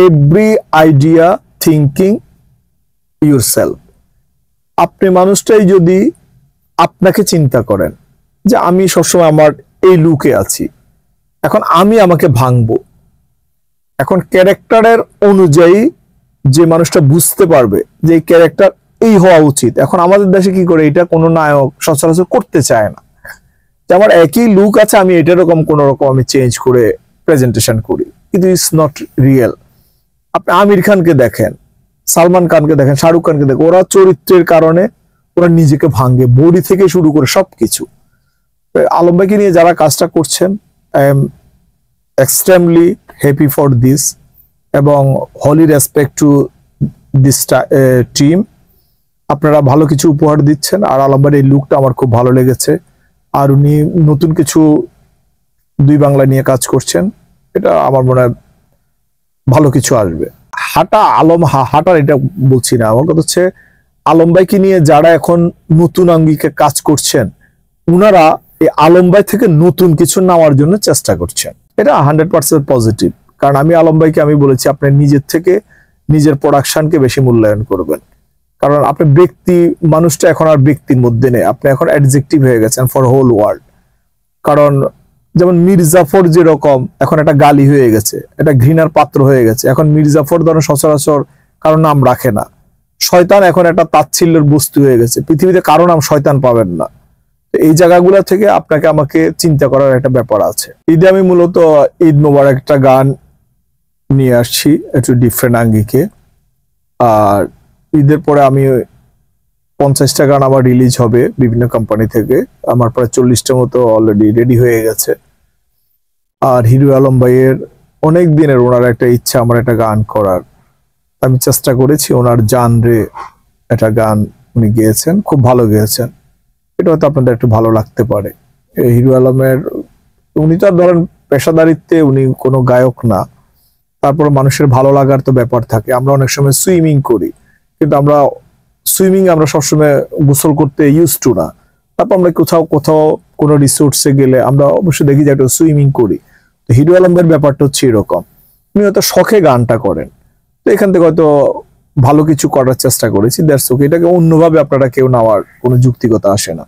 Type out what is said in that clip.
Every idea thinking yourself. আপনি মানুষটাই যদি আপনাকে চিন্তা করেন যে আমি সবসময় আমার এই লুকে আছি, এখন আমি আমাকে ভাঙবো, এখন ক্যারেক্টারের অনুযায়ী যে মানুষটা বুঝতে পারবে যে এই ক্যারেক্টার এই হওয়া উচিত। এখন আমাদের দেশে কি করে, এটা কোনো নায়ক সচরাচর করতে চায় না যে আমার একই লুক আছে, আমি এটা রকম কোন রকম আমি চেঞ্জ করে প্রেজেন্টেশন করি, কিন্তু ইটস নট রিয়েল। আপনি আমির খানকে দেখেন, সালমান খানকে দেখেন, শাহরুখ খানকে দেখেন, ওরা চরিত্রের কারণে ওরা নিজেকে ভাঙে, বডি থেকে শুরু করে সবকিছু। আলম ভাইকে নিয়ে যারা কাজটা করছেন, I am extremely happy for this, এবং হলি রেসপেক্ট টু দিস টিম। আপনারা ভালো কিছু উপহার দিচ্ছেন, আর আলম ভাইয়ের এই লুকটা আমার খুব ভালো লেগেছে। আর উনি নতুন কিছু দুই বাংলা নিয়ে কাজ করছেন, এটা আমার মনে হয় ভালো কিছু আসবে। হাঁটার এটা বলছি না, আমার কথা হচ্ছে আলম ভাইকে নিয়ে যারা এখন নতুন আঙ্গিকে কাজ করছেন, উনারা এই আলম ভাই থেকে নতুন কিছু নেওয়ার জন্য চেষ্টা করছেন। এটা 100% পজিটিভ। কারণ আমি আলম ভাইকে আমি বলেছি, আপনি নিজের থেকে নিজের প্রোডাকশনকে বেশি মূল্যায়ন করবেন। কারণ আপনি ব্যক্তি মানুষটা এখন আর ব্যক্তির মধ্যে নেই, আপনি এখন অ্যাডজেক্টিভ হয়ে গেছেন ফর হোল ওয়ার্ল্ড। কারণ যেমন মির্জাফর যেরকম এখন একটা গালি হয়ে গেছে, এটা ঘৃণার পাত্র হয়ে গেছে। এখন মির্জাফর ধরনের সচরাচর কারো নাম রাখে না। শয়তান এখন একটা তাচ্ছিল্যের বস্তু হয়ে গেছে, পৃথিবীতে কারো নাম শয়তান পাবেন না। এই জায়গাগুলো থেকে আপনাকে আমাকে চিন্তা করার একটা ব্যাপার আছে। ঈদে আমি মূলত ঈদ মোবারক একটা গান নিয়ে আসছি একটু ডিফারেন্ট আঙ্গিকে। আর ঈদের পরে আমি 50টা গান আমার রিলিজ হবে বিভিন্ন কোম্পানি থেকে, আমার প্রায় 40টা মতো অলরেডি রেডি হয়ে গেছে। আর হিরো আলম ভাইয়ের অনেক দিনের ওনার একটা ইচ্ছা আমার একটা গান করার, আমি চেষ্টা করেছি। ওনার জানরে একটা গান উনি গেয়েছেন, খুব ভালো গেয়েছেন, এটা হয়তো আপনাদের একটু ভালো লাগতে পারে। হিরো আলমের উনি তো আর ধরেন পেশাদারিত্বে উনি কোনো গায়ক না, তারপর মানুষের ভালো লাগার তো ব্যাপার থাকে। আমরা অনেক সময় সুইমিং করি, কিন্তু আমরা সবসময় গোসল করতে ইউজ টু না। তারপর আমরা কোথাও কোনো রিসোর্টসে গেলে আমরা অবশ্যই দেখি যে একটা সুইমিং করি। তো হিরো আলমের ব্যাপারটা হচ্ছে এরকম, উনি হয়তো শখে গানটা করেন। তো এখান থেকে হয়তো ভালো কিছু করার চেষ্টা করেছি, দ্যাটস ওকে। এটাকে অন্যভাবে আপনারা কেউ নেওয়ার কোনো যুক্তিকতা আসে না।